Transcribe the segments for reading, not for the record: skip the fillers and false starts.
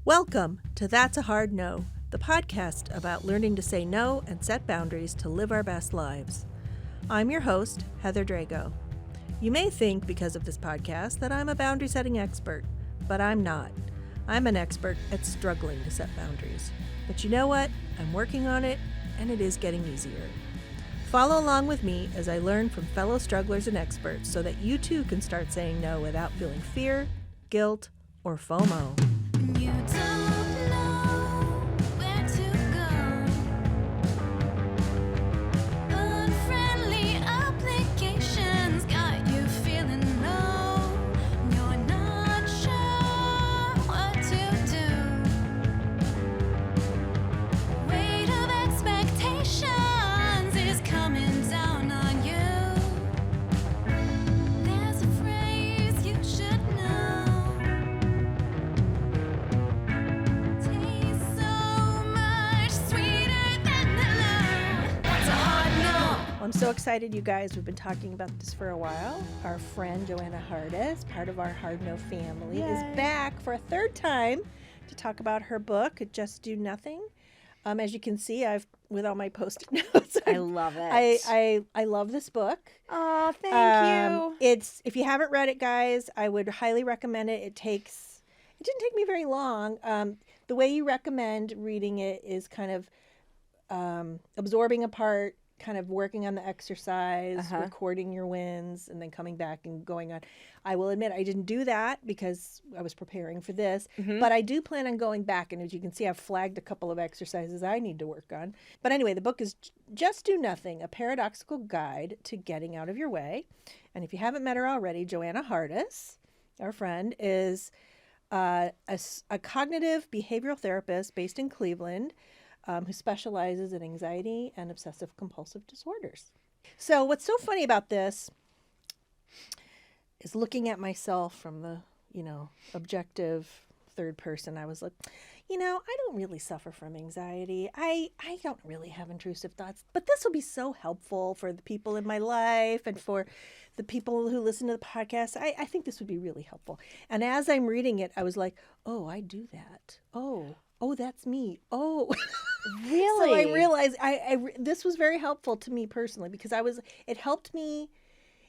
Welcome to That's a Hard No, the podcast about learning to say no and set boundaries to live our best lives. I'm your host, Heather Drago. You may think, because of this podcast, that I'm a boundary setting expert, but I'm not. I'm an expert at struggling to set boundaries. But you know what? I'm working on it, and it is getting easier. Follow along with me as I learn from fellow strugglers and experts so that you too can start saying no without feeling fear, guilt, or FOMO. You don't know where to go. Unfriendly applications got you feeling low. You're not sure what to do. Weight of expectations is coming down on you. There's a phrase you should know. Tastes so much sweeter than hello. That's a hard no. I'm so excited, you guys. We've been talking about this for a while. Our friend Joanna Hardis, part of our Hard No family, is back for a third time to talk about her book, Just Do Nothing. As you can see, I've with all my post-it notes. I love it. I love this book. Oh, thank you. It's if you haven't read it, guys, I would highly recommend it. It didn't take me very long. The way you recommend reading it is kind of absorbing a part, kind of working on the exercise, recording your wins, and then coming back and going on. I will admit I didn't do that because I was preparing for this, but I do plan on going back. And as you can see, I've flagged a couple of exercises I need to work on. But anyway, the book is Just Do Nothing, a paradoxical guide to getting out of your way. And if you haven't met her already, Joanna Hardis, our friend, is a cognitive behavioral therapist based in Cleveland who specializes in anxiety and obsessive compulsive disorders. So what's so funny about this is looking at myself from the, objective third person. I was like, I don't really suffer from anxiety. I don't really have intrusive thoughts, but this will be so helpful for the people in my life and for the people who listen to the podcast. I think this would be really helpful. And as I'm reading it, I was like, oh, I do that. Oh, that's me. Oh, Really? So I realized this was very helpful to me personally because it helped me,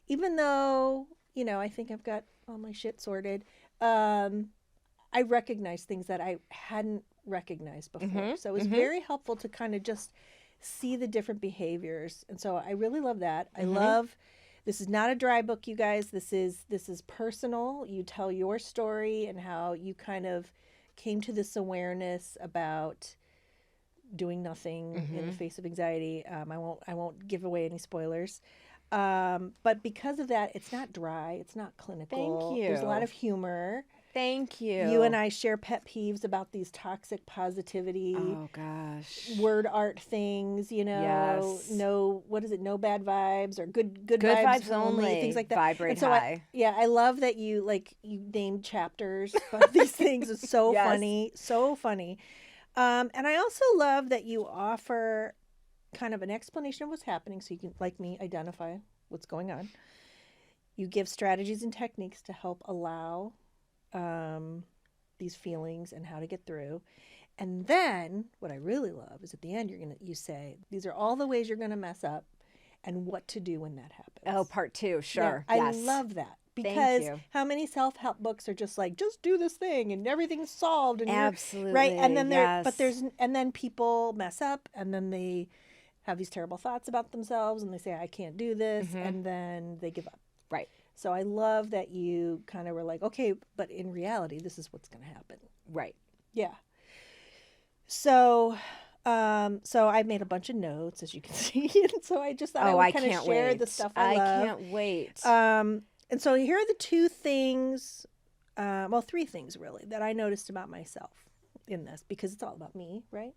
even though, I think I've got all my shit sorted. I recognized things that I hadn't recognized before. So it was very helpful to kind of just see the different behaviors. And so I really love that. I love, this is not a dry book, you guys. This is personal. You tell your story and how you kind of came to this awareness about doing nothing in the face of anxiety. I won't give away any spoilers. But because of that, it's not dry. It's not clinical. Thank you. There's a lot of humor. Thank you. You and I share pet peeves about these toxic positivity, Oh, gosh. word art things, Yes. no, what is it? No bad vibes or good Good vibes vibes only. things like that. Vibrate And so high. I love that you named chapters of these things. It's so Yes. funny. So funny. And I also love that you offer kind of an explanation of what's happening so you can, like me, identify what's going on. You give strategies and techniques to help allow these feelings and how to get through. And then what I really love is at the end, you say, these are all the ways you're going to mess up and what to do when that happens. Oh, part two. Sure. Yeah, Yes. I love that. Thank Because you. how many self-help books are just like, just do this thing and everything's solved and Absolutely. right? And then yes. and then people mess up and then they have these terrible thoughts about themselves and they say, I can't do this, and then they give up. Right. So I love that you kind of were like, okay, but in reality, this is what's going to happen. Right. Yeah. So I've made a bunch of notes, as you can see, and so I just thought I would kind of share the stuff I love. can't wait. And so here are the three things really, that I noticed about myself in this, because it's all about me, right?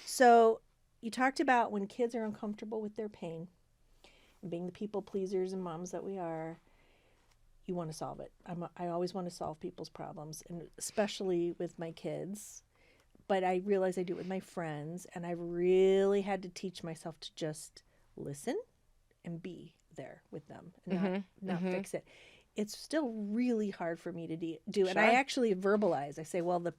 So you talked about when kids are uncomfortable with their pain, and being the people pleasers and moms that we are, you want to solve it. I always want to solve people's problems, and especially with my kids. But I realize I do it with my friends, and I really had to teach myself to just listen and be there with them and not fix it. It's still really hard for me to do. And I actually verbalize. I say, well, the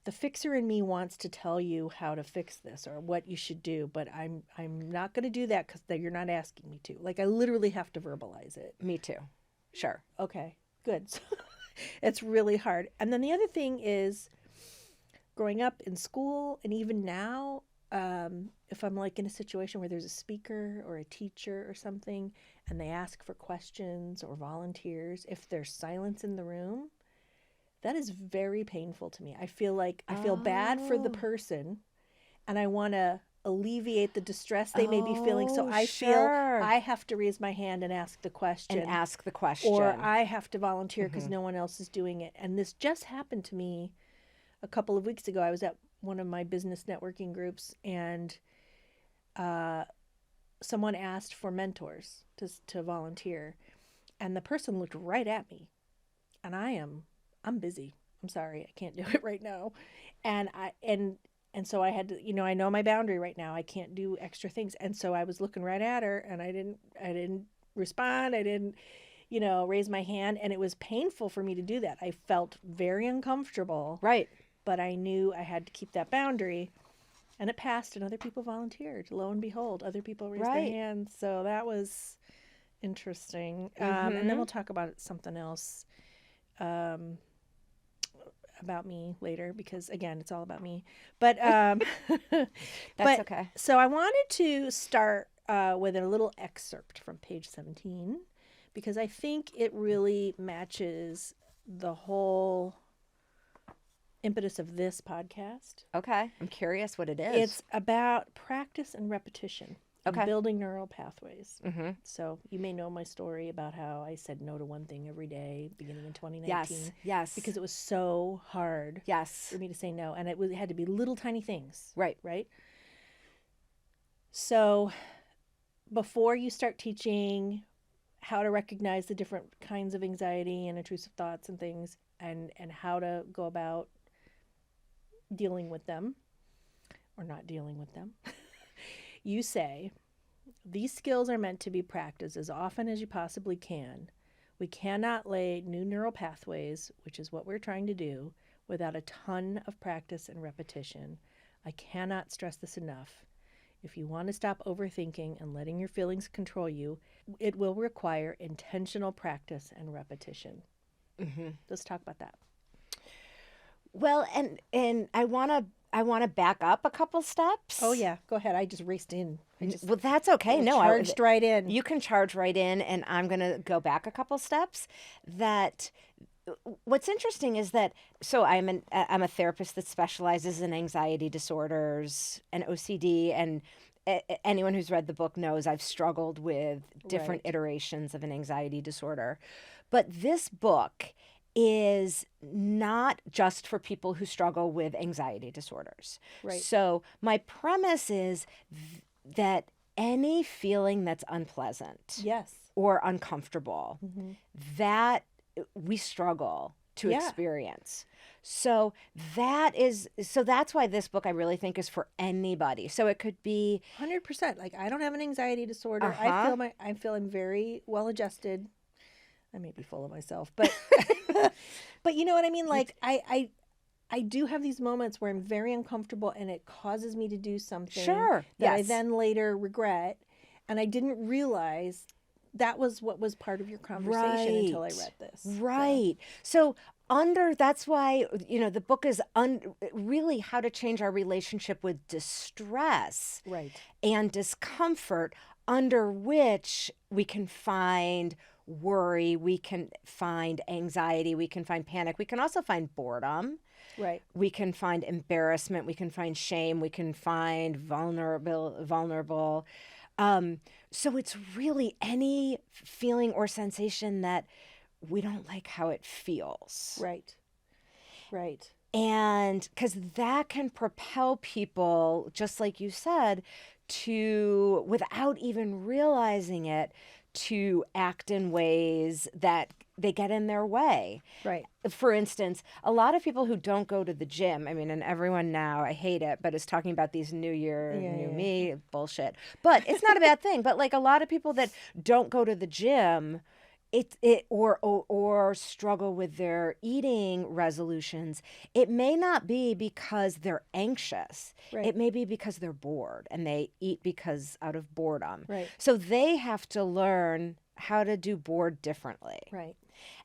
the fixer in me wants to tell you how to fix this or what you should do, but I'm not going to do that because you're not asking me to. Like I literally have to verbalize it. Me too. Sure. Okay, good. It's really hard. And then the other thing is growing up in school and even now, if I'm like in a situation where there's a speaker or a teacher or something and they ask for questions or volunteers, if there's silence in the room, that is very painful to me. I feel bad for the person and I want to alleviate the distress they may be feeling. So I feel I have to raise my hand and ask the question. Or I have to volunteer because no one else is doing it. And this just happened to me a couple of weeks ago. I was at one of my business networking groups and someone asked for mentors to volunteer. And the person looked right at me. And I'm busy. I'm sorry. I can't do it right now. And so I had to, I know my boundary right now. I can't do extra things. And so I was looking right at her and I didn't respond. I didn't, raise my hand. And it was painful for me to do that. I felt very uncomfortable. Right. But I knew I had to keep that boundary. And it passed and other people volunteered. Lo and behold, other people raised their hands. So that was interesting. And then we'll talk about something else. About me later because again it's all about me, but that's okay. So I wanted to start with a little excerpt from page 17 because I think it really matches the whole impetus of this podcast. Okay, I'm curious what it is. It's about practice and repetition. Okay. Building neural pathways. Mm-hmm. So you may know my story about how I said no to one thing every day beginning in 2019. Yes. Because it was so hard Yes. for me to say no. And it had to be little tiny things. Right. Right? So before you start teaching how to recognize the different kinds of anxiety and intrusive thoughts and things and how to go about dealing with them or not dealing with them, you say, these skills are meant to be practiced as often as you possibly can. We cannot lay new neural pathways, which is what we're trying to do, without a ton of practice and repetition. I cannot stress this enough. If you want to stop overthinking and letting your feelings control you, it will require intentional practice and repetition. Mm-hmm. Let's talk about that. Well, and I want to back up a couple steps. Oh yeah, go ahead. I just raced in. Well, that's okay. No, charged right in. You can charge right in, and I'm going to go back a couple steps. What's interesting is that I'm a therapist that specializes in anxiety disorders and OCD, and anyone who's read the book knows I've struggled with different iterations of an anxiety disorder. But this book is not just for people who struggle with anxiety disorders. Right. So my premise is that any feeling that's unpleasant or uncomfortable, that we struggle to experience. So that's why this book I really think is for anybody. So it could be 100%. Like I don't have an anxiety disorder. I feel I'm very well adjusted. I may be full of myself, but but you know what I mean? Like I do have these moments where I'm very uncomfortable and it causes me to do something that I then later regret. And I didn't realize that was what was part of your conversation until I read this. Right. So that's why, the book is really how to change our relationship with distress and discomfort, under which we can find worry, we can find anxiety, we can find panic, we can also find boredom. Right. We can find embarrassment, we can find shame, we can find vulnerable. So it's really any feeling or sensation that we don't like how it feels. Right. Right. And because that can propel people, just like you said, to, without even realizing it, to act in ways that they get in their way. Right. For instance, a lot of people who don't go to the gym, I mean, and everyone now, I hate it, but is talking about these new year, new me bullshit. But it's not a bad thing. But like a lot of people that don't go to the gym, or struggle with their eating resolutions, it may not be because they're anxious. Right. It may be because they're bored and they eat because out of boredom. Right. So they have to learn how to do bored differently. Right.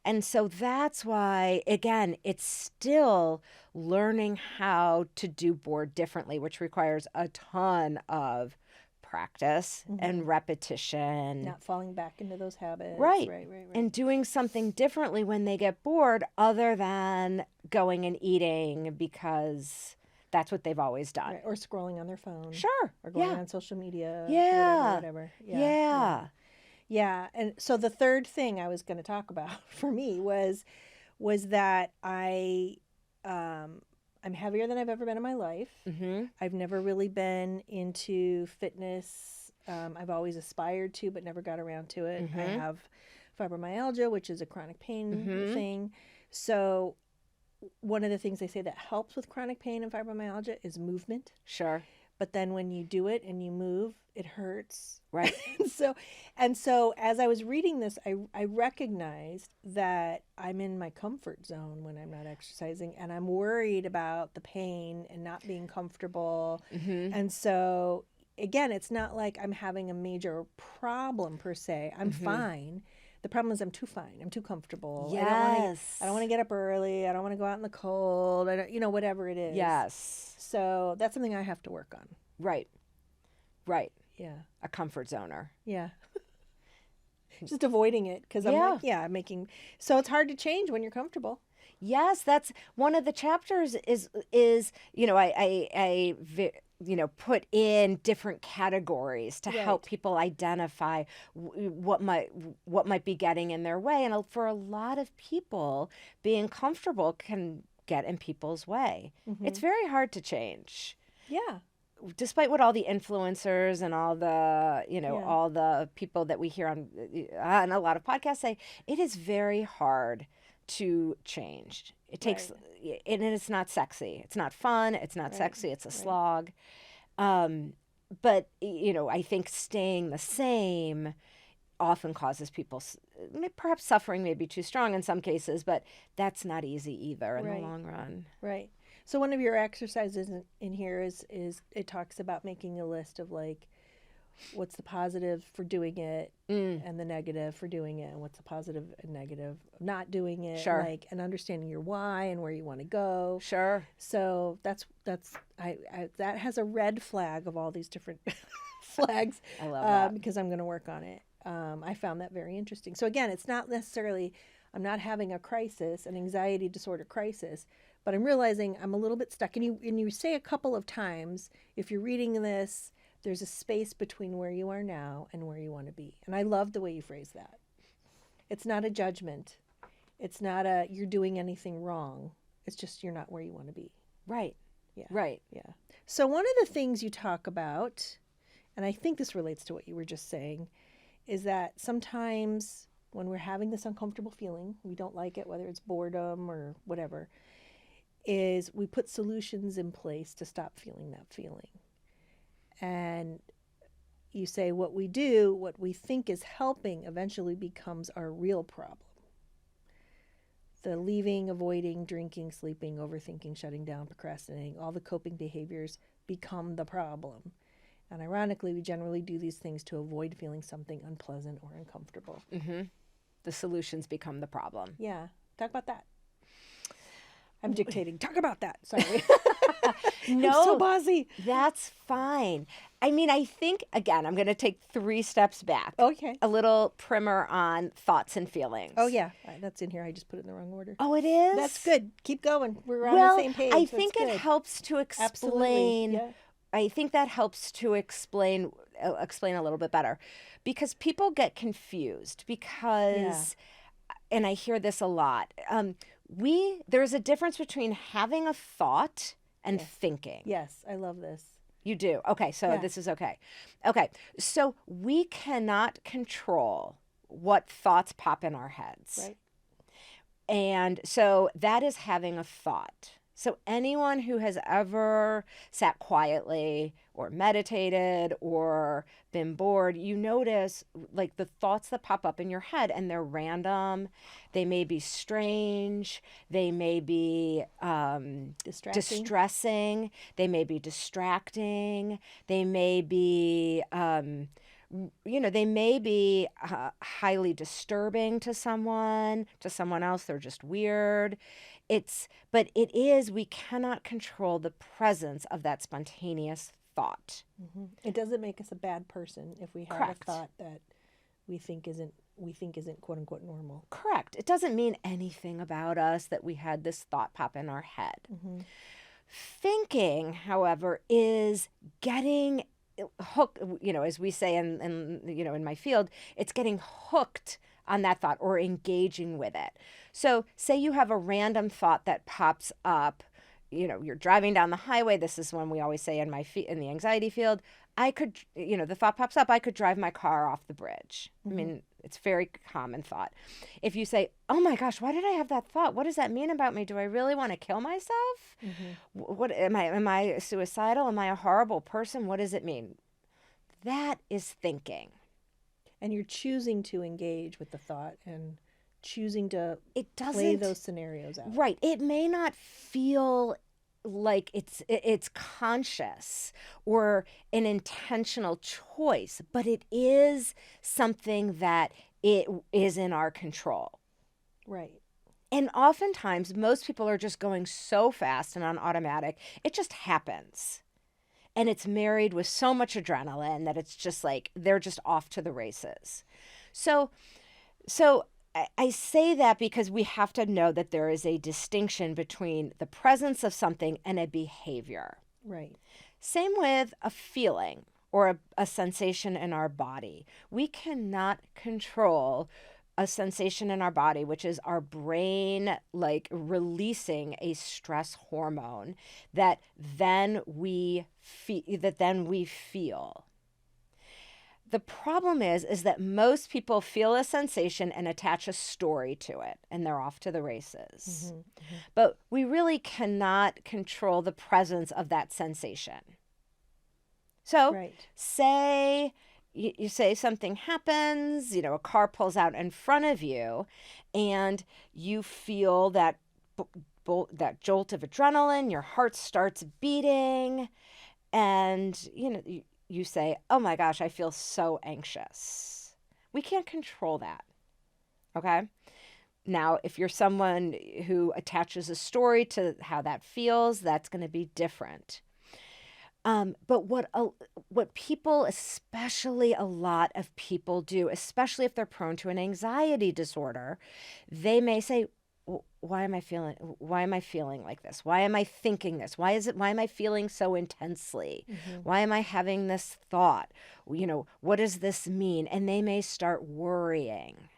And so that's why, again, it's still learning how to do board differently, which requires a ton of practice and repetition. Not falling back into those habits. Right. Right. Right. Right. And doing something differently when they get bored other than going and eating because that's what they've always done. Right. Or scrolling on their phone. Sure. Or going Yeah. on social media. Yeah. Whatever. Yeah. Yeah. And so the third thing I was going to talk about for me was that I'm heavier than I've ever been in my life. Mm-hmm. I've never really been into fitness. I've always aspired to, but never got around to it. I have fibromyalgia, which is a chronic pain thing. So one of the things they say that helps with chronic pain and fibromyalgia is movement. Sure. But then when you do it and you move, it hurts. Right. So as I was reading this, I recognized that I'm in my comfort zone when I'm not exercising, and I'm worried about the pain and not being comfortable. And so again, it's not like I'm having a major problem per se. I'm fine. The problem is I'm too fine. I'm too comfortable. Yes. I don't want to get up early. I don't want to go out in the cold. I don't, whatever it is. Yes. So that's something I have to work on. Right. Right. Yeah. A comfort zoner. Yeah. Just avoiding it because I'm like, making. So it's hard to change when you're comfortable. Yes, that's one of the chapters is I put in different categories to help people identify what might be getting in their way, and for a lot of people, being comfortable can get in people's way. It's very hard to change. Yeah. Despite what all the influencers and all the all the people that we hear on a lot of podcasts say, it is very hard to change. It takes, and it's not sexy. It's not fun. It's not sexy. It's a slog. But I think staying the same often causes people, perhaps suffering may be too strong in some cases, but that's not easy either in the long run. Right. So one of your exercises in here is it talks about making a list of like, what's the positive for doing it and the negative for doing it, and what's the positive and negative of not doing it. Sure. Like, and understanding your why and where you want to go. Sure. So that has a red flag of all these different flags. I love that. Because I'm going to work on it. I found that very interesting. So again, it's not necessarily, I'm not having a crisis, an anxiety disorder crisis, but I'm realizing I'm a little bit stuck. And you say a couple of times, if you're reading this, there's a space between where you are now and where you want to be. And I love the way you phrase that. It's not a judgment. It's not you're doing anything wrong. It's just you're not where you want to be. Right. Yeah. Right. Yeah. So one of the things you talk about, and I think this relates to what you were just saying, is that sometimes when we're having this uncomfortable feeling, we don't like it, whether it's boredom or whatever, is we put solutions in place to stop feeling that feeling. And you say what we think is helping eventually becomes our real problem. The leaving, avoiding, drinking, sleeping, overthinking, shutting down, procrastinating, all the coping behaviors become the problem. And ironically, we generally do these things to avoid feeling something unpleasant or uncomfortable. The solutions become the problem. Yeah. Talk about that. I'm dictating. Talk about that. Sorry. No, I'm so bossy. That's fine. I mean, I think, again, I'm going to take 3 steps back. Okay. A little primer on thoughts and feelings. Oh, yeah. That's in here. I just put it in the wrong order. Oh, it is? That's good. Keep going. We're on Well, the same page. I That's think it good. helps to Absolutely. explain. Yeah. I think that helps to explain a little bit better, because people get confused because, and I hear this a lot. There's a difference between having a thought and thinking. Yes, I love this. You do. Okay, so this is okay. Okay, so we cannot control what thoughts pop in our heads. Right. And so that is having a thought. So anyone who has ever sat quietly or meditated or been bored, you notice like the thoughts that pop up in your head, and they're random. They may be strange. They may be distressing. They may be distracting. They may be they may be highly disturbing to someone. To someone else, they're just weird. But it is, we cannot control the presence of that spontaneous thought. It doesn't make us a bad person if we have Correct. a thought that we think isn't quote unquote normal. Correct. It doesn't mean anything about us that we had this thought pop in our head. Thinking, however, is getting hooked, as we say in my field, it's getting hooked on that thought or engaging with it. So say you have a random thought that pops up, you're driving down the highway. This is one we always say in the anxiety field. I could, the thought pops up, I could drive my car off the bridge. I mean, it's a very common thought. If you say, oh my gosh, why did I have that thought? What does that mean about me? Do I really want to kill myself? What am I suicidal? Am I a horrible person? What does it mean? That is thinking. And you're choosing to engage with the thought and choosing to It doesn't play those scenarios out. Right. It may not feel like it's conscious or an intentional choice, but it is something that it is in our control. Right. And oftentimes, most people are just going so fast and on automatic, it just happens. And it's married with so much adrenaline that it's just like they're just off to the races. So I say that because we have to know that there is a distinction between the presence of something and a behavior. Right. Same with a feeling or a sensation in our body. We cannot control a sensation in our body, which is our brain like releasing a stress hormone that then we feel. The problem is that most people feel a sensation and attach a story to it, and they're off to the races. But we really cannot control the presence of that sensation. So Right. say you say something happens, a car pulls out in front of you, and you feel that that jolt of adrenaline, your heart starts beating, and you say, oh my gosh, I feel so anxious. We can't control that. Okay? Now, if you're someone who attaches a story to how that feels, that's going to be different. But what people, especially a lot of people do, especially if they're prone to an anxiety disorder, they may say, why am I feeling like this? Why am I thinking this? Why am I feeling so intensely? Why am I having this thought? What does this mean? And they may start worrying.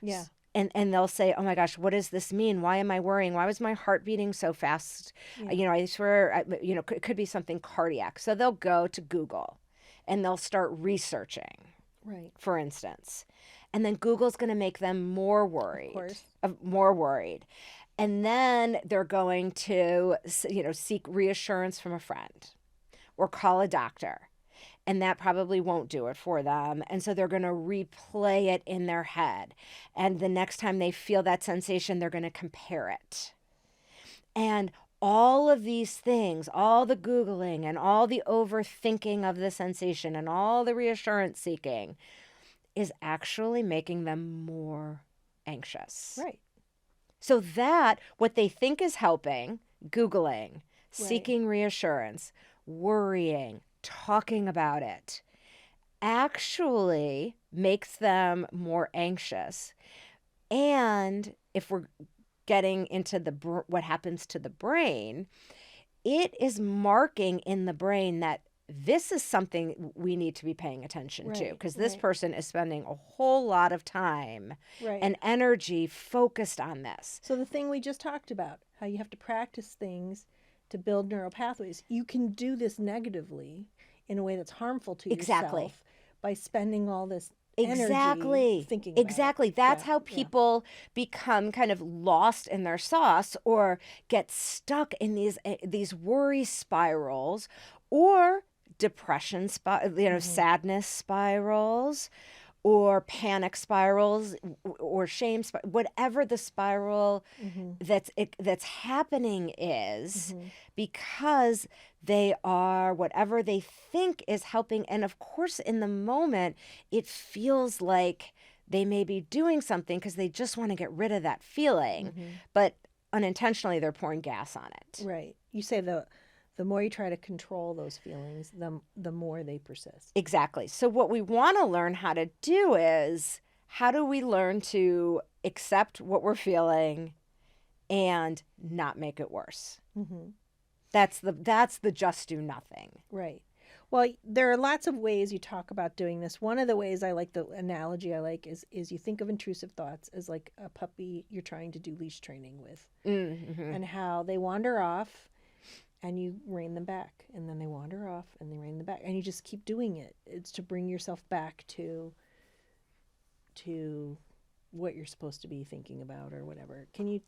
Yeah. And they'll say, oh my gosh, what does this mean? Why am I worrying? Why was my heart beating so fast? Yeah. I swear, it could be something cardiac. So they'll go to Google and they'll start researching, Right. for instance. And then Google's going to make them more worried. Of course. More worried. And then they're going to, seek reassurance from a friend or call a doctor. And that probably won't do it for them. And so they're going to replay it in their head. And the next time they feel that sensation, they're going to compare it. And all of these things, all the Googling and all the overthinking of the sensation and all the reassurance seeking is actually making them more anxious. Right. So that what they think is helping, Googling, seeking reassurance, worrying, talking about it, actually makes them more anxious. And if we're getting into what happens to the brain, it is marking in the brain that this is something we need to be paying attention to, because this person is spending a whole lot of time and energy focused on this. So the thing we just talked about, how you have to practice things to build neural pathways, you can do this negatively in a way that's harmful to Exactly. yourself by spending all this energy thinking about it. Exactly. That's Yeah, how yeah. people become kind of lost in their sauce or get stuck in these worry spirals or depression, sadness spirals or panic spirals or shame whatever the spiral that's happening is because they are whatever they think is helping. And of course, in the moment, it feels like they may be doing something because they just want to get rid of that feeling, but unintentionally they're pouring gas on it. Right. You say the more you try to control those feelings, the more they persist. Exactly. So what we want to learn how to do is, how do we learn to accept what we're feeling and not make it worse? That's the just do nothing. Right. Well, there are lots of ways you talk about doing this. One of the ways I like, the analogy I like, is you think of intrusive thoughts as like a puppy you're trying to do leash training with, and how they wander off and you rein them back, and then they wander off and they rein them back, and you just keep doing it. It's to bring yourself back to what you're supposed to be thinking about or whatever. Can you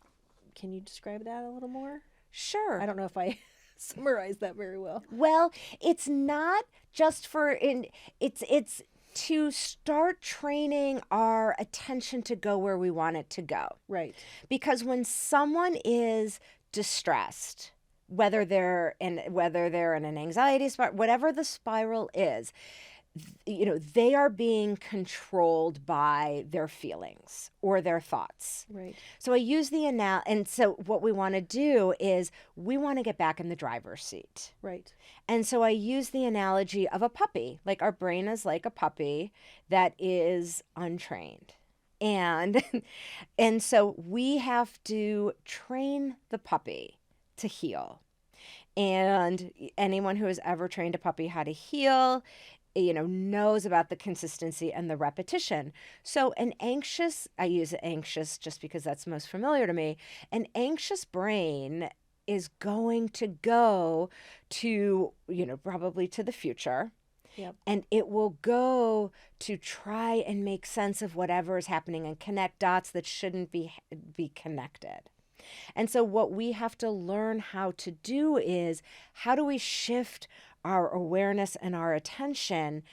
describe that a little more? Sure. I don't know if I summarized that very well. Well, it's not just it's to start training our attention to go where we want it to go. Right. Because when someone is distressed, whether they're in an anxiety spiral, whatever the spiral is, they are being controlled by their feelings or their thoughts. Right. So I use and so what we want to do is we want to get back in the driver's seat. Right. And so I use the analogy of a puppy. Like, our brain is like a puppy that is untrained. And so we have to train the puppy to heel. And anyone who has ever trained a puppy how to heel, knows about the consistency and the repetition. So I use anxious just because that's most familiar to me. An anxious brain is going to go to, probably to the future. Yep. And it will go to try and make sense of whatever is happening and connect dots that shouldn't be connected. And so what we have to learn how to do is, how do we shift our awareness and our attention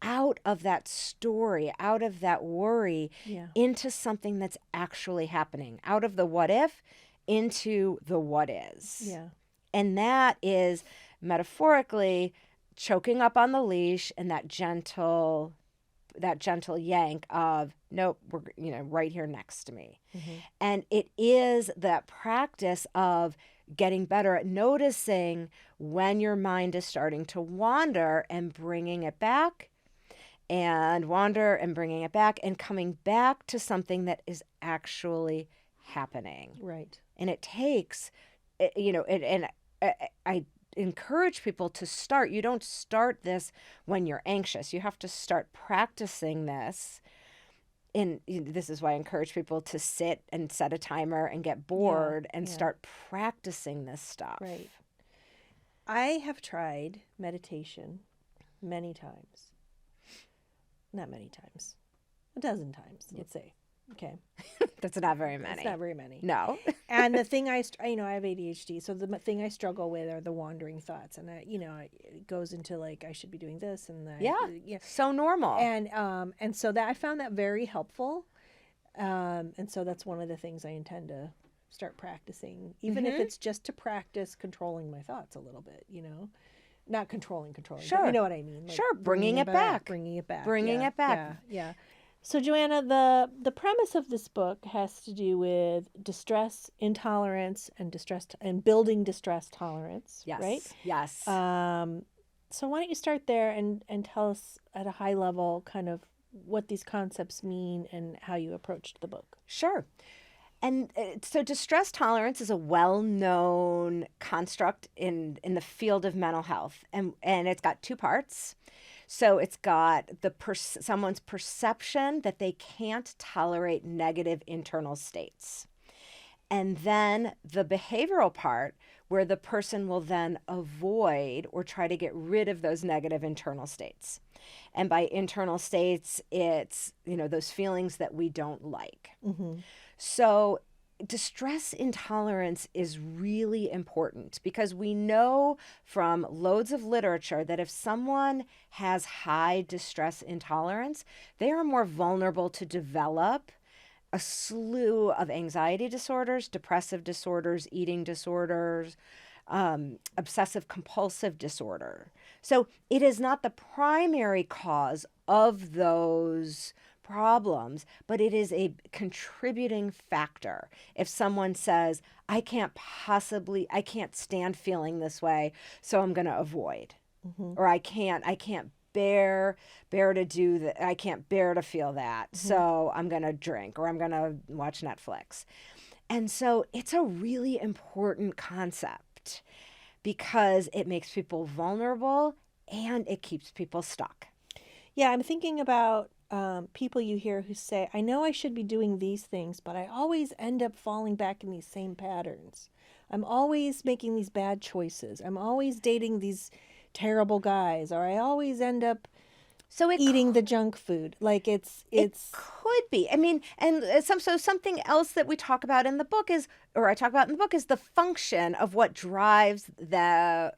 out of that story, out of that worry, into something that's actually happening, out of the what if into the what is. Yeah. And that is metaphorically choking up on the leash and that gentle yank of, nope, we're right here next to me. And it is that practice of getting better at noticing when your mind is starting to wander and bringing it back, and wander and bringing it back and coming back to something that is actually happening. Right. And it takes, I encourage people to start. You don't start this when you're anxious. You have to start practicing this. And this is why I encourage people to sit and set a timer and get bored and start practicing this stuff. Right. I have tried meditation many times. Not many times. A dozen times, let's say. Okay. That's not very many. It's not very many. No. And the thing I have ADHD, so the thing I struggle with are the wandering thoughts, and it goes into like, I should be doing this, and So normal. And so that I found that very helpful, and so that's one of the things I intend to start practicing, even if it's just to practice controlling my thoughts a little bit, not controlling, Sure. but you know what I mean. Like Bringing it back. Bringing it back. Bringing it back. Yeah. So, Joanna, the premise of this book has to do with distress intolerance and building distress tolerance. Yes. Right? Yes. So why don't you start there and tell us at a high level kind of what these concepts mean and how you approached the book. Sure. And so distress tolerance is a well-known construct in the field of mental health. And it's got two parts. So it's got someone's perception that they can't tolerate negative internal states. And then the behavioral part, where the person will then avoid or try to get rid of those negative internal states. And by internal states, it's, those feelings that we don't like. So distress intolerance is really important because we know from loads of literature that if someone has high distress intolerance, they are more vulnerable to develop a slew of anxiety disorders, depressive disorders, eating disorders, obsessive compulsive disorder. So it is not the primary cause of those problems, but it is a contributing factor. If someone says, I can't stand feeling this way, so I'm going to avoid, or I can't bear to do that. I can't bear to feel that. So I'm going to drink, or I'm going to watch Netflix. And so it's a really important concept because it makes people vulnerable and it keeps people stuck. Yeah, I'm thinking about people you hear who say, I know I should be doing these things, but I always end up falling back in these same patterns. I'm always making these bad choices. I'm always dating these terrible guys, or I always end up eating the junk food. Like it could be. I mean, and something else that we talk about in the book is, or I talk about in the book, is the function of what drives the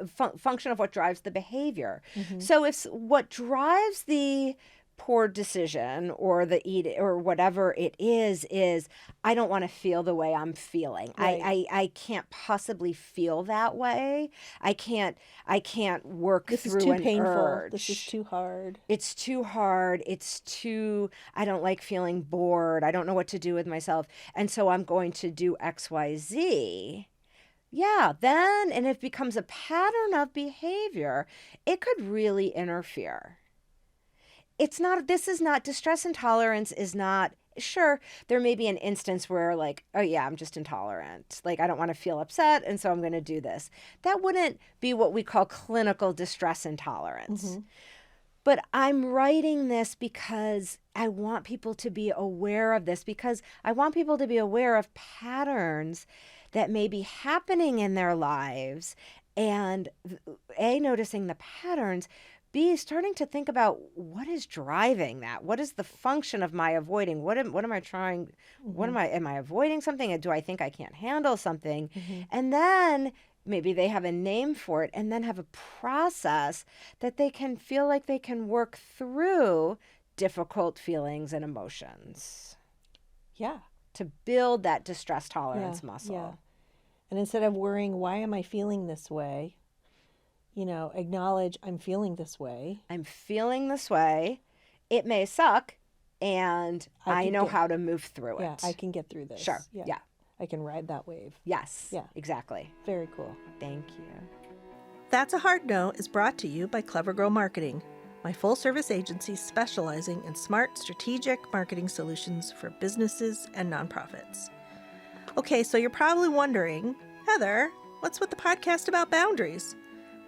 behavior. So if what drives the poor decision or the eat or whatever it is I don't want to feel the way I'm feeling. Right. I can't possibly feel that way. I can't work this through is too an painful. urge. This is too hard. It's too hard. I don't like feeling bored. I don't know what to do with myself. And so I'm going to do XYZ. Yeah, then, and it becomes a pattern of behavior, it could really interfere. Distress intolerance is not, sure, there may be an instance where like, oh yeah, I'm just intolerant. Like I don't want to feel upset and so I'm going to do this. That wouldn't be what we call clinical distress intolerance. But I'm writing this because I want people to be aware of this, because I want people to be aware of patterns that may be happening in their lives, and A, noticing the patterns, B, starting to think about what is driving that. What is the function of my avoiding? What am I trying? Am I avoiding something? Do I think I can't handle something? And then maybe they have a name for it, and then have a process that they can feel like they can work through difficult feelings and emotions. Yeah. To build that distress tolerance muscle. Yeah. And instead of worrying, why am I feeling this way? Acknowledge I'm feeling this way. I'm feeling this way. It may suck, and I know how to move through it. Yeah, I can get through this. Sure. Yeah. I can ride that wave. Yes. Yeah. Exactly. Very cool. Thank you. That's a Hard No is brought to you by Clever Girl Marketing, my full-service agency specializing in smart, strategic marketing solutions for businesses and nonprofits. Okay, so you're probably wondering, Heather, what's with the podcast about boundaries?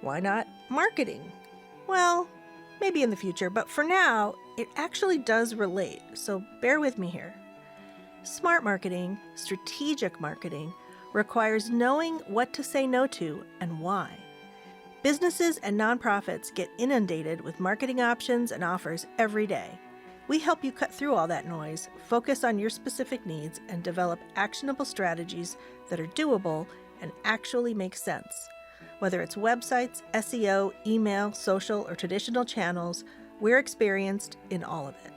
Why not marketing? Well, maybe in the future, but for now, it actually does relate, so bear with me here. Smart marketing, strategic marketing, requires knowing what to say no to and why. Businesses and nonprofits get inundated with marketing options and offers every day. We help you cut through all that noise, focus on your specific needs, and develop actionable strategies that are doable and actually make sense. Whether it's websites, SEO, email, social, or traditional channels, we're experienced in all of it.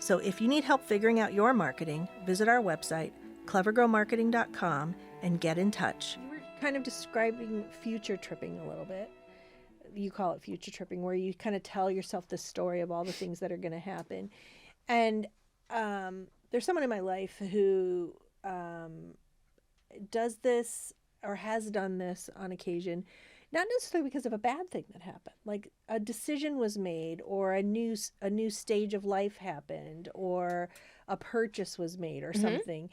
So if you need help figuring out your marketing, visit our website, clevergrowmarketing.com, and get in touch. We're kind of describing future tripping a little bit. You call it future tripping, where you kind of tell yourself the story of all the things that are going to happen. And there's someone in my life who does this or has done this on occasion, not necessarily because of a bad thing that happened. Like a decision was made, or a new stage of life happened, or a purchase was made, or something,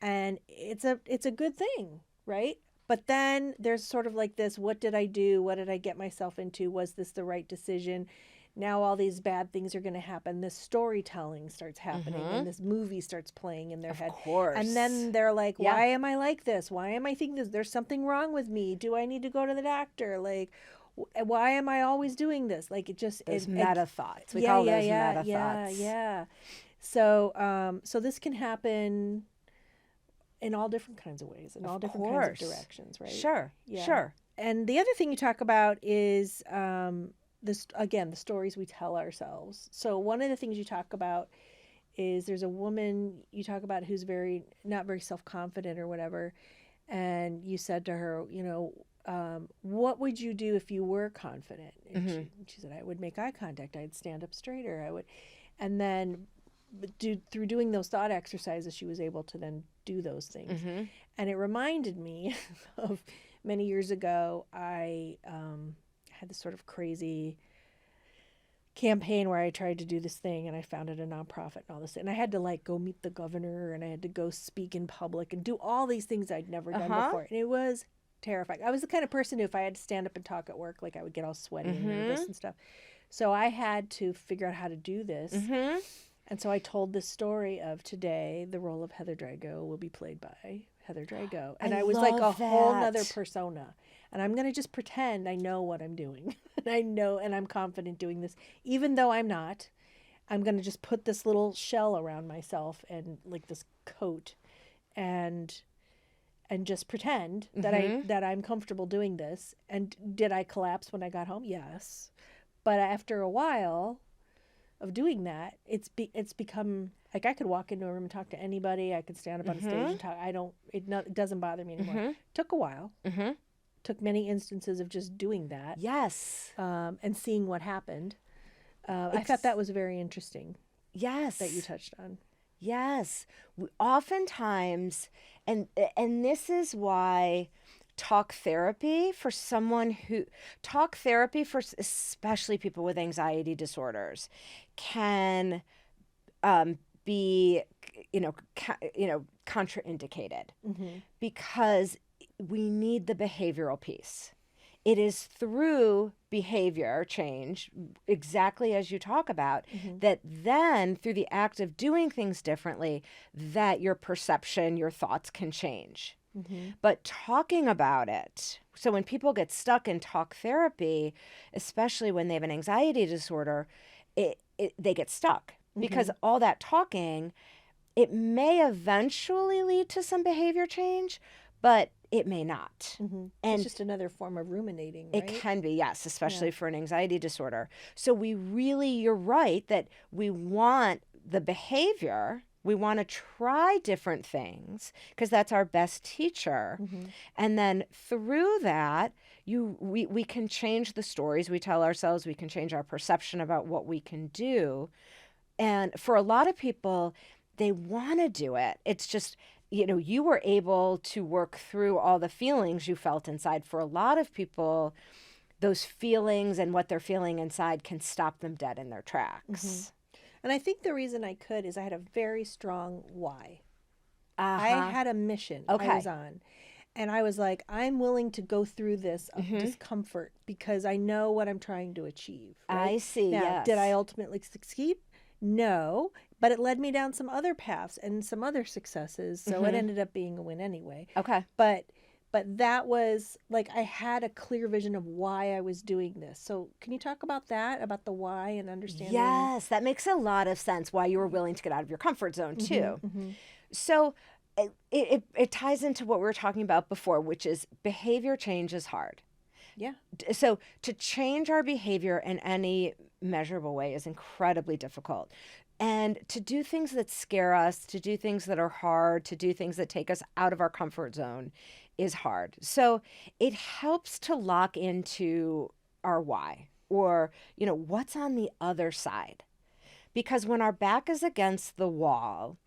and it's a good thing, right? But then there's sort of like this: what did I do? What did I get myself into? Was this the right decision? Now all these bad things are going to happen. This storytelling starts happening, and this movie starts playing in their head. Of course. And then they're like, why am I like this? Why am I thinking this? There's something wrong with me. Do I need to go to the doctor? Like, Why am I always doing this? Like it just Those it, meta thoughts. We yeah, call yeah, those yeah, meta yeah, thoughts. yeah. So so this can happen in all different kinds of ways, in all Of different kinds of course. directions, right? Sure. Yeah. Sure. And the other thing you talk about is this again, the stories we tell ourselves. So one of the things you talk about is there's a woman you talk about who's very not very self-confident or whatever, and you said to her, you know, what would you do if you were confident? And she said, I would make eye contact. I'd stand up straighter. I would, and then through doing those thought exercises, she was able to then do those things. And it reminded me of many years ago, I had this sort of crazy campaign where I tried to do this thing and I founded a nonprofit and all this. And I had to like go meet the governor and I had to go speak in public and do all these things I'd never done before. And it was terrifying. I was the kind of person who, if I had to stand up and talk at work, like I would get all sweaty and nervous and stuff. So I had to figure out how to do this. And so I told this story of today, the role of Heather Drago will be played by Heather Drago. And I was like a love whole nother that. persona. And I'm going to just pretend I know what I'm doing. And I know, and I'm confident doing this, even though I'm not. I'm going to just put this little shell around myself and like this coat and just pretend that I'm comfortable doing this. And did I collapse when I got home? Yes. But after a while of doing that, it's become like I could walk into a room and talk to anybody. I could stand up on a stage and talk. It doesn't bother me anymore. Took a while. Took many instances of just doing that. Yes. And seeing what happened. I thought that was very interesting. Yes. That you touched on. Yes. Oftentimes, and this is why talk therapy for especially people with anxiety disorders can be contraindicated because we need the behavioral piece. It is through behavior change, exactly as you talk about, that then through the act of doing things differently, that your perception, your thoughts can change. But talking about it, so when people get stuck in talk therapy, especially when they have an anxiety disorder, they get stuck because all that talking, it may eventually lead to some behavior change, but it may not. And it's just another form of ruminating, right? It can be, yes, especially for an anxiety disorder. So you're right that we want the behavior, we want to try different things because that's our best teacher. And then through that, we can change the stories we tell ourselves, we can change our perception about what we can do. And for a lot of people, they want to do it. It's just, you were able to work through all the feelings you felt inside. For a lot of people, those feelings and what they're feeling inside can stop them dead in their tracks. And I think the reason I could is I had a very strong why. I had a mission I was on. And I was like, I'm willing to go through this discomfort because I know what I'm trying to achieve. Right? I see, now, yes. did I ultimately succeed? No, but it led me down some other paths and some other successes. So it ended up being a win anyway. Okay. But that was like I had a clear vision of why I was doing this. So can you talk about that, about the why and understanding? Yes, that makes a lot of sense why you were willing to get out of your comfort zone too. So it ties into what we were talking about before, which is behavior change is hard. Yeah. So to change our behavior in any measurable way is incredibly difficult. And to do things that scare us, to do things that are hard, to do things that take us out of our comfort zone is hard. So it helps to lock into our why, or, what's on the other side. Because when our back is against the wall,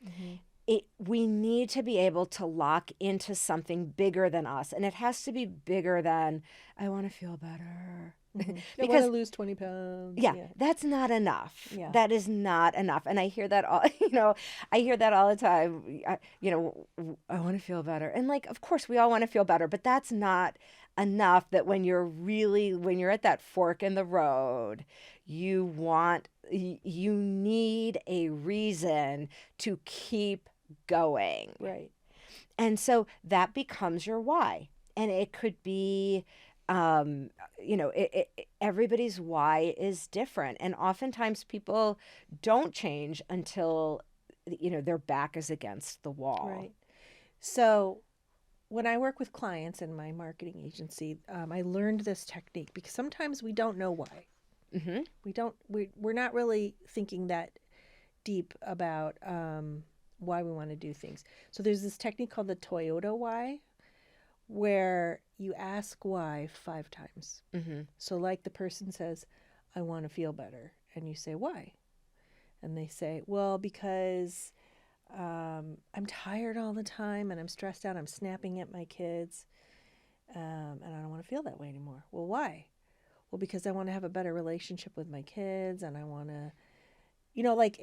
we need to be able to lock into something bigger than us. And it has to be bigger than, I want to feel better. I want to lose 20 pounds. Yeah, that's not enough. Yeah. That is not enough. And I hear that all, I hear that all the time. I want to feel better. And of course we all want to feel better, but that's not enough. That when you're at that fork in the road, you need a reason to keep going. Right. And so that becomes your why. And it could be you know, everybody's why is different. And oftentimes people don't change until, you know, their back is against the wall. Right. So when I work with clients in my marketing agency, I learned this technique because sometimes we don't know why. Mm-hmm. We're not really thinking that deep about why we want to do things. So there's this technique called the Toyota why, where you ask why 5 times. Mm-hmm. So like the person says, I want to feel better. And you say, why? And they say, well, because I'm tired all the time and I'm stressed out. I'm snapping at my kids and I don't want to feel that way anymore. Well, why? Well, because I want to have a better relationship with my kids and I want to, you know, like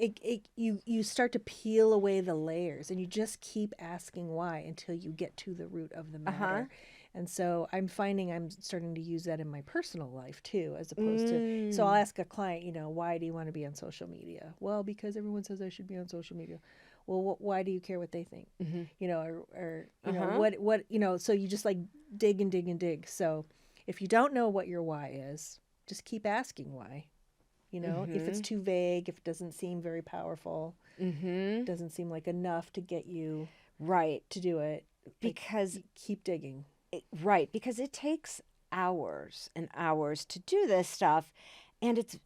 you start to peel away the layers and you just keep asking why until you get to the root of the matter. And so I'm finding I'm starting to use that in my personal life too, as opposed to, so I'll ask a client, you know, why do you want to be on social media? Well, because everyone says I should be on social media. Well, why do you care what they think? You know, or you know, what, you know, so you just like dig and dig and dig. So if you don't know what your why is, just keep asking why. You know, if it's too vague, if it doesn't seem very powerful, doesn't seem like enough to get you right to do it, because keep digging. Right, because it takes hours and hours to do this stuff, and it's,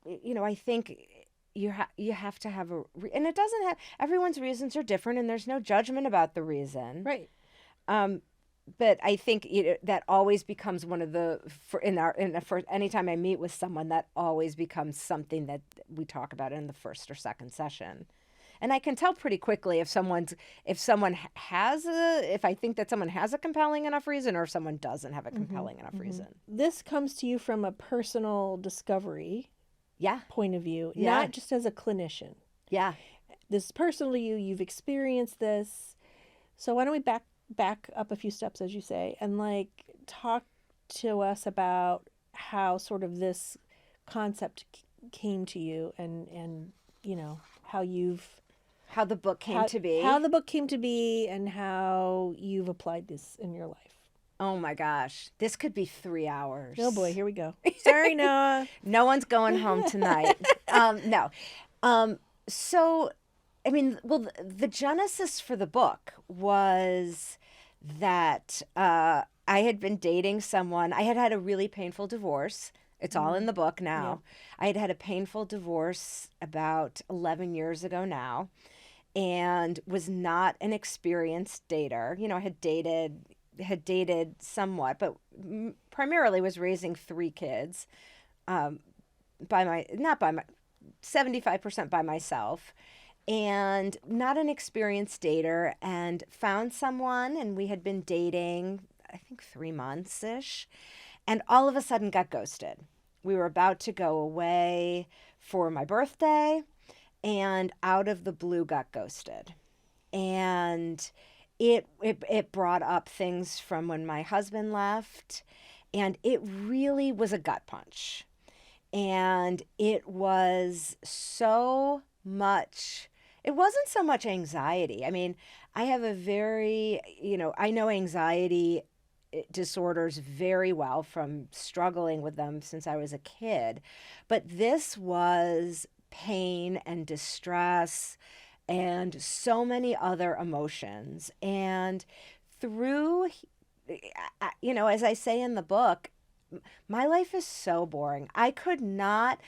you know, I think you have to have and it doesn't have, everyone's reasons are different, and there's no judgment about the reason, Right. But I think, you know, that always becomes one of the for anytime I meet with someone, that always becomes something that we talk about in the first or second session. And I can tell pretty quickly if I think that someone has a compelling enough reason or if someone doesn't have a compelling enough reason. This comes to you from a personal discovery point of view, not just as a clinician. Yeah. This is personal to you. You've experienced this. So why don't we back up a few steps, as you say, and like talk to us about how sort of this concept came to you and you know, how the book came to be. How the book came to be and how you've applied this in your life. Oh my gosh. This could be 3 hours. Oh boy, here we go. Sorry, Noah. No one's going home tonight. No. So, I mean, well, the genesis for the book was that I had been dating someone. I had had a really painful divorce. It's all in the book now. Yeah. I had had a painful divorce about 11 years ago now and was not an experienced dater. You know, I had dated somewhat, but primarily was raising 3 kids not by my 75% by myself, and not an experienced dater, and found someone, and we had been dating, I think 3 months-ish, and all of a sudden got ghosted. We were about to go away for my birthday, and out of the blue got ghosted. And it brought up things from when my husband left, and it really was a gut punch. And it was so much, it wasn't so much anxiety. I mean, I have a very, you know, I know anxiety disorders very well from struggling with them since I was a kid. But this was pain and distress and so many other emotions. And through, you know, as I say in the book, my life is so boring. I could not,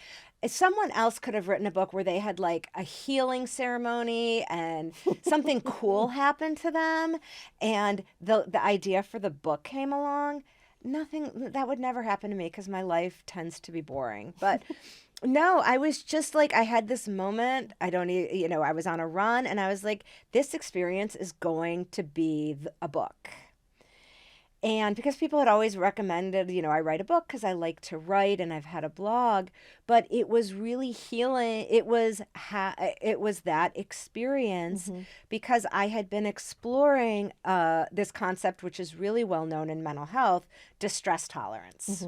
someone else could have written a book where they had like a healing ceremony and something cool happened to them and the idea for the book came along. Nothing, that would never happen to me because my life tends to be boring. But no, I was just like, I had this moment, you know, I was on a run and I was like, this experience is going to be a book. And because people had always recommended, you know, I write a book because I like to write and I've had a blog, but it was really healing. It was that experience because I had been exploring this concept, which is really well known in mental health, distress tolerance.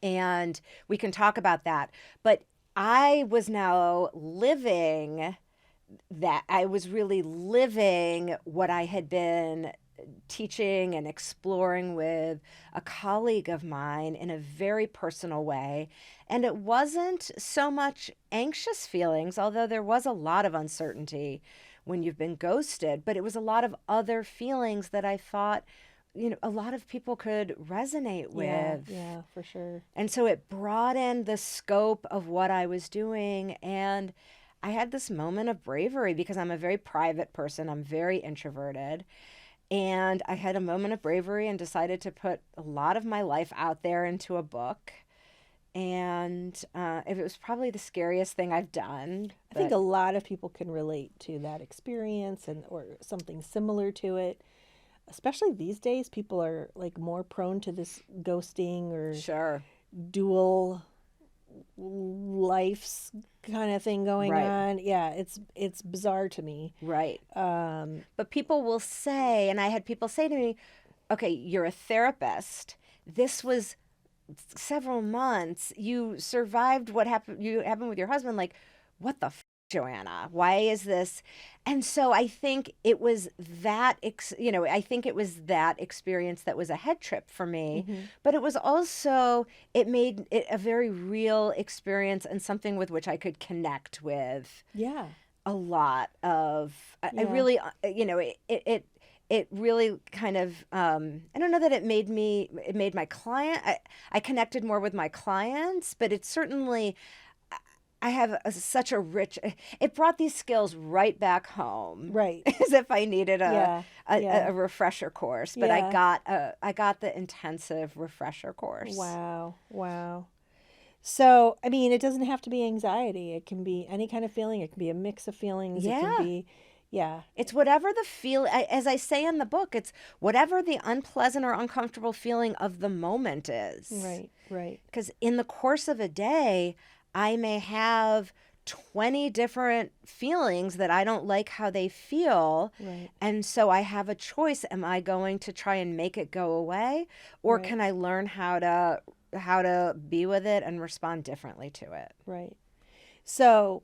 And we can talk about that. But I was now living that. I was really living what I had been teaching and exploring with a colleague of mine in a very personal way. And it wasn't so much anxious feelings, although there was a lot of uncertainty when you've been ghosted, but it was a lot of other feelings that I thought, a lot of people could resonate with. Yeah, for sure. And so it broadened the scope of what I was doing. And I had this moment of bravery because I'm a very private person. I'm very introverted. And I had a moment of bravery and decided to put a lot of my life out there into a book. And it was probably the scariest thing I've done. I think a lot of people can relate to that experience or something similar to it. Especially these days, people are like more prone to this ghosting or Sure. dual lives kind of thing going Right. on. Yeah, it's bizarre to me. Right. But people will say, and I had people say to me, okay, you're a therapist. This was several months. You survived what happened with your husband. Like, what the Joanna? Why is this? And so I think it was that, I think it was that experience that was a head trip for me, but it was also, it made it a very real experience and something with which I could connect with Yeah. a lot of, I Yeah. really, it really kind of, I don't know that it made my client, I connected more with my clients, but it certainly, I have such a rich, it brought these skills right back home. Right. As if I needed Yeah. a refresher course, but Yeah. I got the intensive refresher course. Wow. So, I mean, it doesn't have to be anxiety. It can be any kind of feeling. It can be a mix of feelings. It Yeah. can be, yeah. It's whatever as I say in the book, it's whatever the unpleasant or uncomfortable feeling of the moment is. Right. Because in the course of a day, I may have 20 different feelings that I don't like how they feel. Right. And so I have a choice. Am I going to try and make it go away? Or Right. can I learn how to be with it and respond differently to it? Right. So,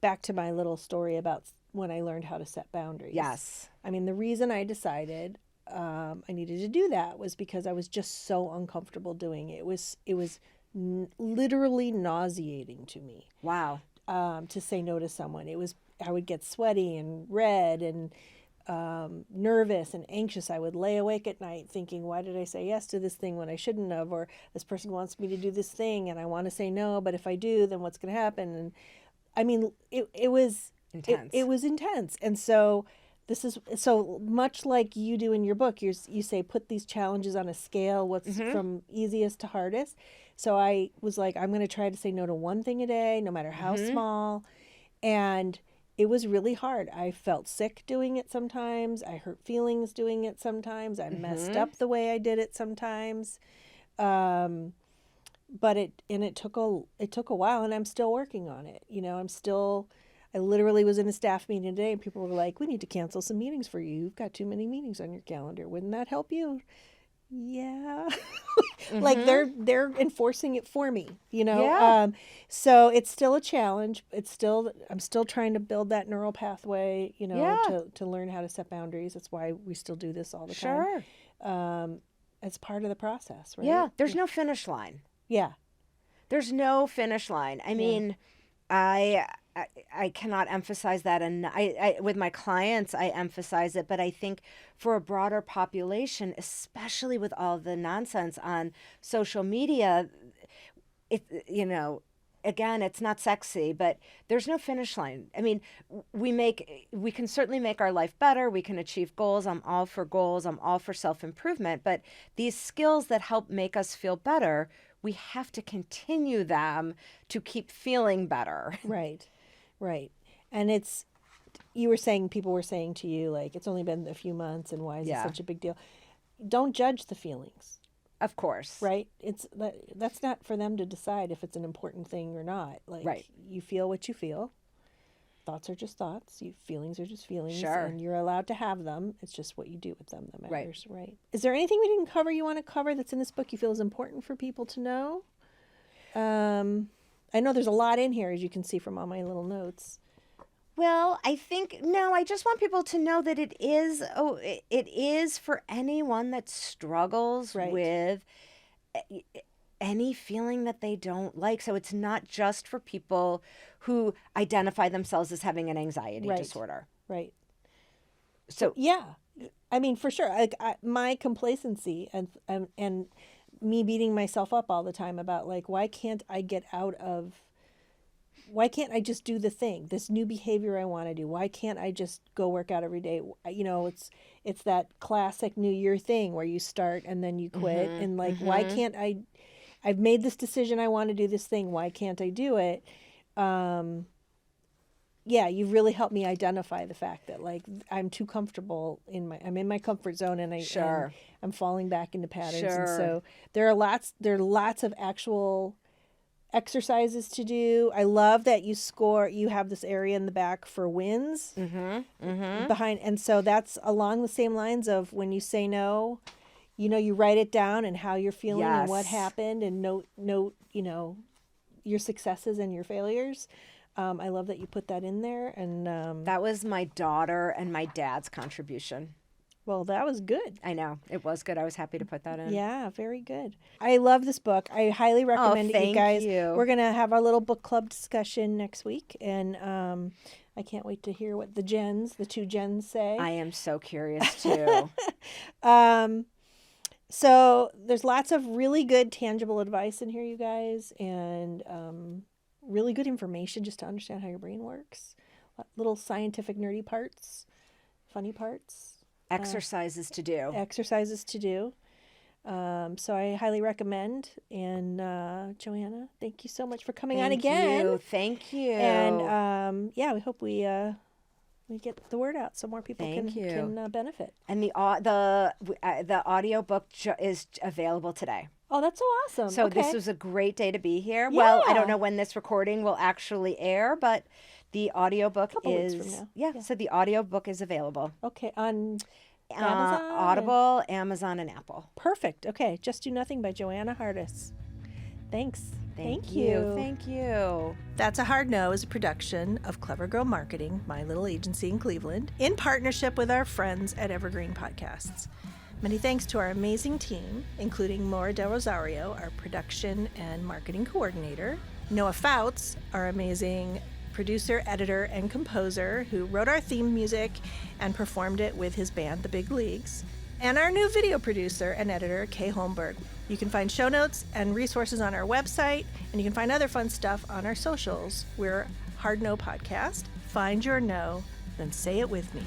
back to my little story about when I learned how to set boundaries. Yes. I mean, the reason I decided I needed to do that was because I was just so uncomfortable doing it. It was literally nauseating to me Wow. to say no to someone. I would get sweaty and red and nervous and anxious. I would lay awake at night thinking, why did I say yes to this thing when I shouldn't have? Or this person wants me to do this thing and I want to say no, but if I do, then what's going to happen? And I mean, it was Intense. It was intense. And so this is so much like you do in your book. You say put these challenges on a scale, what's from easiest to hardest. So I was like, I'm going to try to say no to one thing a day, no matter how small. And it was really hard. I felt sick doing it sometimes. I hurt feelings doing it sometimes. I messed up the way I did it sometimes. But it took a while, and I'm still working on it. I literally was in a staff meeting today, and people were like, "We need to cancel some meetings for you. You've got too many meetings on your calendar. Wouldn't that help you?" Yeah. Like they're enforcing it for me, Yeah. so it's still a challenge. I'm still trying to build that neural pathway, Yeah. to learn how to set boundaries. That's why we still do this all the time. Sure. It's part of the process, right? Yeah. There's no finish line. Yeah. There's no finish line. I mean, I cannot emphasize that, and I with my clients I emphasize it, but I think for a broader population, especially with all the nonsense on social media, again, it's not sexy, but there's no finish line. I mean, we can certainly make our life better. We can achieve goals. I'm all for goals. I'm all for self-improvement, but these skills that help make us feel better, we have to continue them to keep feeling better. Right. And people were saying to you, like, it's only been a few months and why is it Yeah. such a big deal? Don't judge the feelings, Of course. right? That's not for them to decide if it's an important thing or not. Like, Right. you feel what you feel. Thoughts are just thoughts. Feelings are just feelings. Sure. And you're allowed to have them. It's just what you do with them that Right. matters, right? Is there anything we didn't cover you want to cover that's in this book you feel is important for people to know? I know there's a lot in here, as you can see from all my little notes. Well, I think no. I just want people to know that it is. Oh, it is for anyone that struggles Right. with any feeling that they don't like. So it's not just for people who identify themselves as having an anxiety Right. disorder. Right. So Yeah, I mean, for sure. Like my complacency and me beating myself up all the time about like, why can't I get out of? Why can't I just do the thing? This new behavior I want to do. Why can't I just go work out every day? You know, it's that classic New Year thing where you start and then you quit, and like, why can't I? I've made this decision. I want to do this thing. Why can't I do it? Yeah, you've really helped me identify the fact that like I'm too comfortable I'm in my comfort zone, and Sure. I'm falling back into patterns. And Sure. so there are lots of actual exercises to do. I love that you have this area in the back for wins behind, and so that's along the same lines of when you say no, you write it down and how you're feeling and what Yes. happened, and note your successes and your failures. I love that you put that in there, and that was my daughter and my dad's contribution. well, that was good. I know it was good. I was happy to put that in. Yeah, very good. I love this book. I highly recommend it, you thank guys. you. We're gonna have our little book club discussion next week, and I can't wait to hear what the two Jens say. I am so curious too. So there's lots of really good tangible advice in here, you guys, and really good information just to understand how your brain works. Little scientific nerdy parts, funny parts, Exercises to do. exercises to do. So I highly recommend. And Joanna, thank you so much for coming on again. Thank you. And yeah, we hope we get the word out so more people Thank you. can benefit. And the audio book is available today. Oh, that's so awesome. So okay. this was a great day to be here. Well, I Yeah. don't know when this recording will actually air, but the audiobook Couple weeks is from now. yeah, so the audiobook is available. Okay, on Amazon. Audible, Amazon, and Apple. Perfect. Okay, Just Do Nothing by Joanna Hardis. Thanks. Thank you. Thank you. That's a Hard No is a production of Clever Girl Marketing, my little agency in Cleveland, in partnership with our friends at Evergreen Podcasts. Many thanks to our amazing team, including Maura Del Rosario, our production and marketing coordinator, Noah Fouts, our amazing producer, editor, and composer who wrote our theme music and performed it with his band, The Big Leagues, and our new video producer and editor, Kay Holmberg. You can find show notes and resources on our website, and you can find other fun stuff on our socials. We're Hard No Podcast. Find your no, then say it with me.